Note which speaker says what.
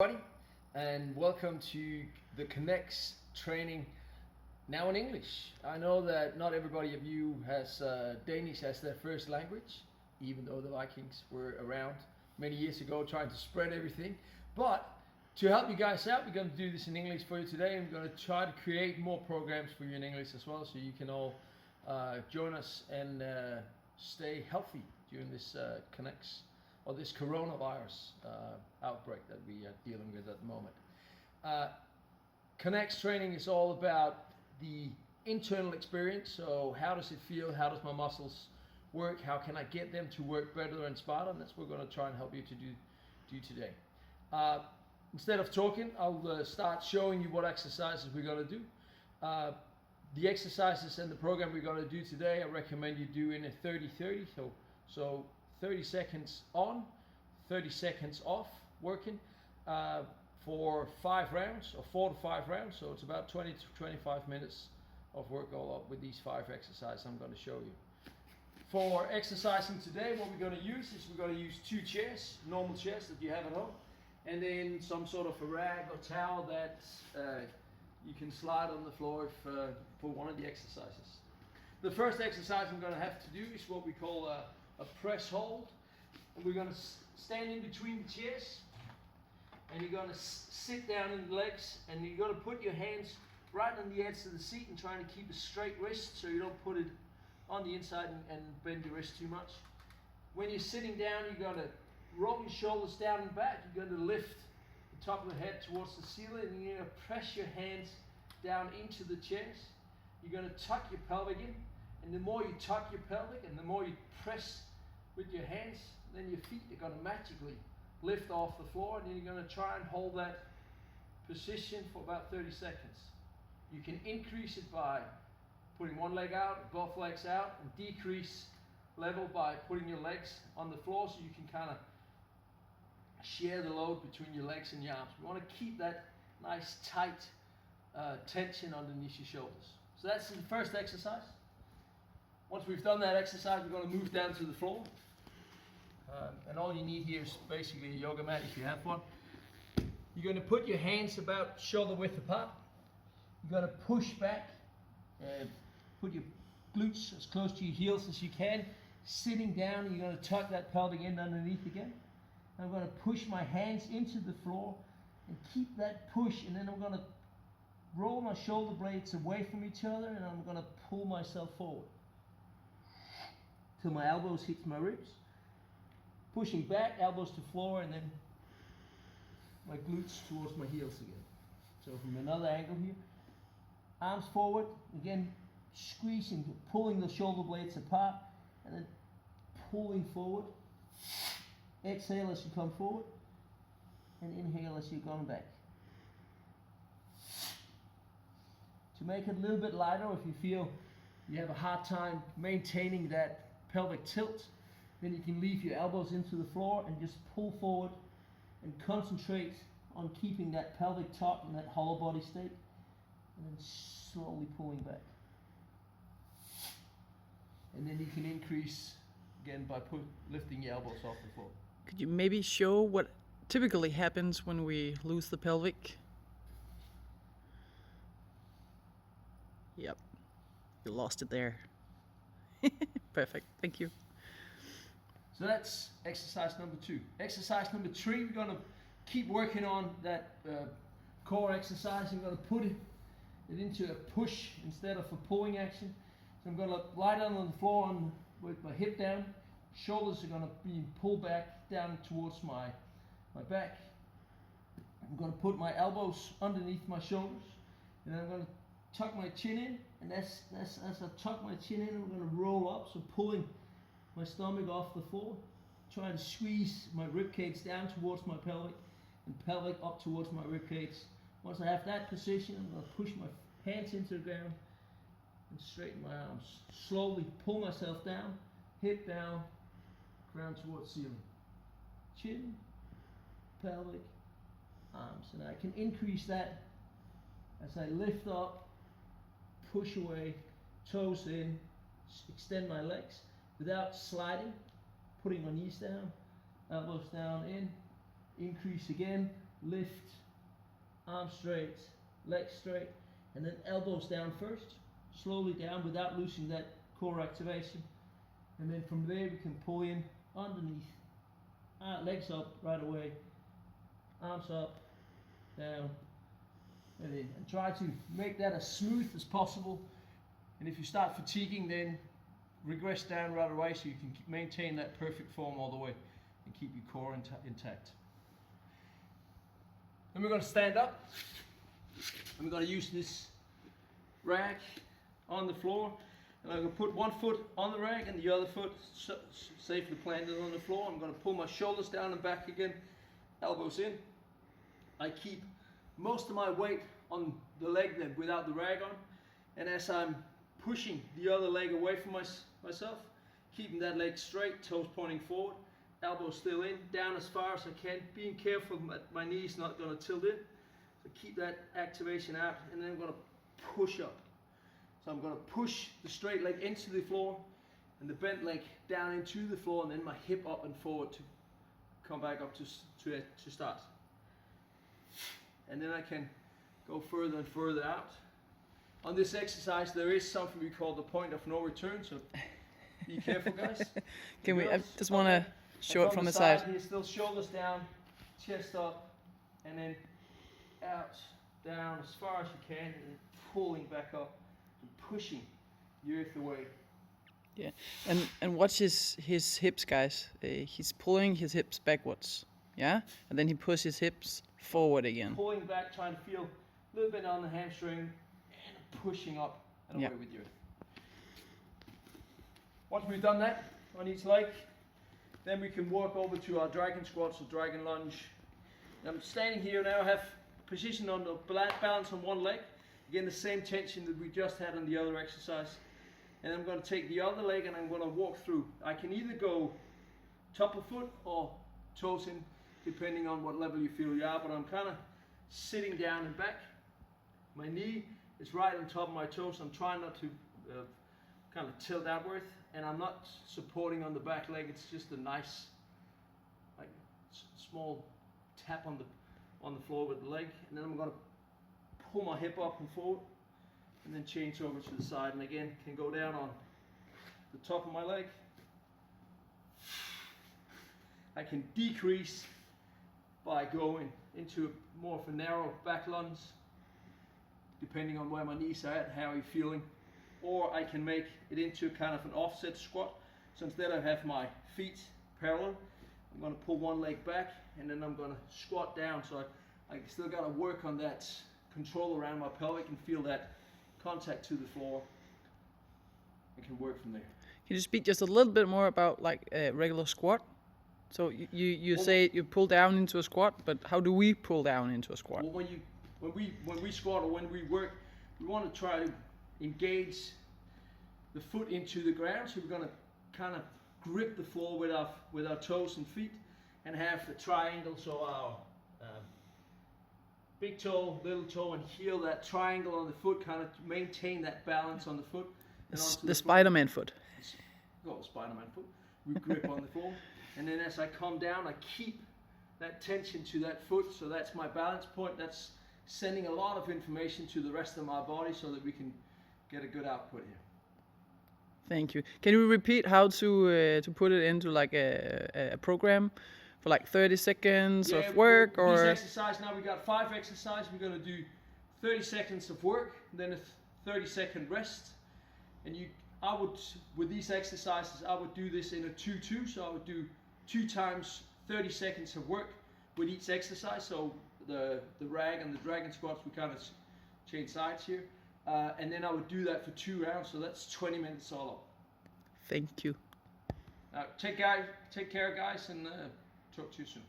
Speaker 1: Everybody, and welcome to the CON.EX training now in English. I know that not everybody of you has Danish as their first language, even though the Vikings were around many years ago trying to spread everything. But to help you guys out, we're going to do this in English for you today, and we're going to try to create more programs for you in English as well, so you can all join us and stay healthy during this CON.EX or this coronavirus outbreak that we are dealing with at the moment. CON.EX training is all about the internal experience. So how does it feel? How does my muscles work? How can I get them to work better and smarter? And that's what we're going to try and help you to do today. Instead of talking, I'll start showing you what exercises we're going to do. The exercises and the program we're going to do today, I recommend you do in a 30-30. So 30 seconds on, 30 seconds off working for 5 rounds or 4 to 5 rounds. So it's about 20 to 25 minutes of work all up with these 5 exercises I'm going to show you. For exercising today, what we're going to use is we're going to use 2 chairs, normal chairs that you have at home, and then some sort of a rag or towel that you can slide on the floor for one of the exercises. The first exercise I'm going to have to do is what we call a press hold, and we're going to stand in between the chairs, and you're going to sit down in the legs, and you're going to put your hands right on the edge of the seat and trying to keep a straight wrist so you don't put it on the inside and bend your wrist too much. When you're sitting down, you're going to roll your shoulders down and back. You're going to lift the top of the head towards the ceiling, and you're going to press your hands down into the chairs. You're going to tuck your pelvic in, and the more you tuck your pelvic and the more you press with your hands, then your feet are going to magically lift off the floor, and then you're going to try and hold that position for about 30 seconds. You can increase it by putting one leg out, both legs out, and decrease level by putting your legs on the floor so you can kind of share the load between your legs and your arms. We want to keep that nice tight tension underneath your shoulders. So that's the first exercise. Once we've done that exercise, we're going to move down to the floor. And all you need here is basically a yoga mat if you have one. You're going to put your hands about shoulder width apart. You're going to push back, put your glutes as close to your heels as you can. Sitting down, you're going to tuck that pelvic in underneath again. I'm going to push my hands into the floor and keep that push, and then I'm going to roll my shoulder blades away from each other, and I'm going to pull myself forward till my elbows hit my ribs. Pushing back, elbows to floor, and then my glutes towards my heels again. So from another angle here, arms forward, again squeezing, pulling the shoulder blades apart, and then pulling forward. Exhale as you come forward, and inhale as you're going back. To make it a little bit lighter, if you feel you have a hard time maintaining that pelvic tilt, then you can leave your elbows into the floor and just pull forward and concentrate on keeping that pelvic taut in that hollow body state, and then slowly pulling back. And then you can increase again by lifting your elbows off the floor.
Speaker 2: Could you maybe show what typically happens when we lose the pelvic? Yep, you lost it there. Perfect, thank you.
Speaker 1: So that's exercise number 2. Exercise number 3, we're going to keep working on that core exercise. I'm going to put it into a push instead of a pulling action. So I'm going to lie down on the floor with my hip down. Shoulders are going to be pulled back down towards my back. I'm going to put my elbows underneath my shoulders, and then I'm going to tuck my chin in, and as I tuck my chin in, I'm going to roll up, so pulling my stomach off the floor, trying to squeeze my rib cage down towards my pelvic, and pelvic up towards my rib cage. Once I have that position, I'm going to push my hands into the ground and straighten my arms. Slowly pull myself down, hip down, ground towards ceiling. Chin, pelvic, arms. And I can increase that as I lift up, push away, toes in, extend my legs without sliding, putting my knees down, elbows down in, increase again, lift, arm straight, legs straight, and then elbows down first, slowly down without losing that core activation. And then from there we can pull in underneath, legs up right away, arms up, down, and in. And try to make that as smooth as possible. And if you start fatiguing, then regress down right away so you can maintain that perfect form all the way and keep your core intact. Then we're going to stand up, and we're going to use this rag on the floor, and I'm going to put one foot on the rag and the other foot safely planted on the floor. I'm going to pull my shoulders down and back again, elbows in. I keep most of my weight on the leg then without the rag on, and as I'm pushing the other leg away from myself, keeping that leg straight, toes pointing forward, elbows still in, down as far as I can, being careful that my knee's not going to tilt in. So keep that activation out, and then I'm going to push up. So I'm going to push the straight leg into the floor and the bent leg down into the floor, and then my hip up and forward to come back up to start. And then I can go further and further out. On this exercise there is something we call the point of no return, so be careful guys.
Speaker 2: Can we, I just want to show it from the side.
Speaker 1: Here, still shoulders down, chest up, and then out, down as far as you can, and then pulling back up and pushing the earth away.
Speaker 2: Yeah, and watch his hips, guys. He's pulling his hips backwards, yeah, and then he pushes his hips forward again.
Speaker 1: Pulling back, trying to feel a little bit on the hamstring, and pushing up and away with you. Once we've done that on each leg, then we can walk over to our dragon squats or dragon lunge. And I'm standing here now, I have position on the balance on one leg. Again, the same tension that we just had on the other exercise. And I'm going to take the other leg and I'm going to walk through. I can either go top of foot or toes in, depending on what level you feel you are, but I'm kind of sitting down and back. My knee is right on top of my toes. I'm trying not to kind of tilt outward, and I'm not supporting on the back leg. It's just a nice, like, small tap on the floor with the leg, and then I'm going to pull my hip up and forward, and then change over to the side, and again can go down on the top of my leg. I can decrease by going into more of a narrow back lunge, depending on where my knees are at, how you're feeling. Or I can make it into kind of an offset squat. So instead I have my feet parallel, I'm going to pull one leg back, and then I'm going to squat down. So I still got to work on that control around my pelvic and feel that contact to the floor. I can work from there.
Speaker 2: Can you speak just a little bit more about like a regular squat? So you say you pull down into a squat, but how do we pull down into a squat?
Speaker 1: Well, when we squat or when we work, we want to try to engage the foot into the ground. So we're going to kind of grip the floor with our toes and feet, and have the triangle. So our big toe, little toe, and heel, that triangle on the foot, kind of maintain that balance on the foot. And
Speaker 2: the Spider-Man foot.
Speaker 1: Got the Spider-Man foot. We grip on the floor, and then as I come down, I keep that tension to that foot. So that's my balance point. That's sending a lot of information to the rest of my body so that we can get a good output here.
Speaker 2: Thank you. Can you repeat how to put it into like a program for like 30 seconds of work? Or
Speaker 1: these exercises, now we got 5 exercises. We're going to do 30 seconds of work, then a 30-second rest. And I would, with these exercises, I would do this in a 2-2. So I would do 2 times 30 seconds of work with each exercise. So the rag and the dragon squats, we kind of change sides here. And then I would do that for 2 rounds, so that's 20 minutes all up.
Speaker 2: Thank you.
Speaker 1: Take care guys, and talk to you soon.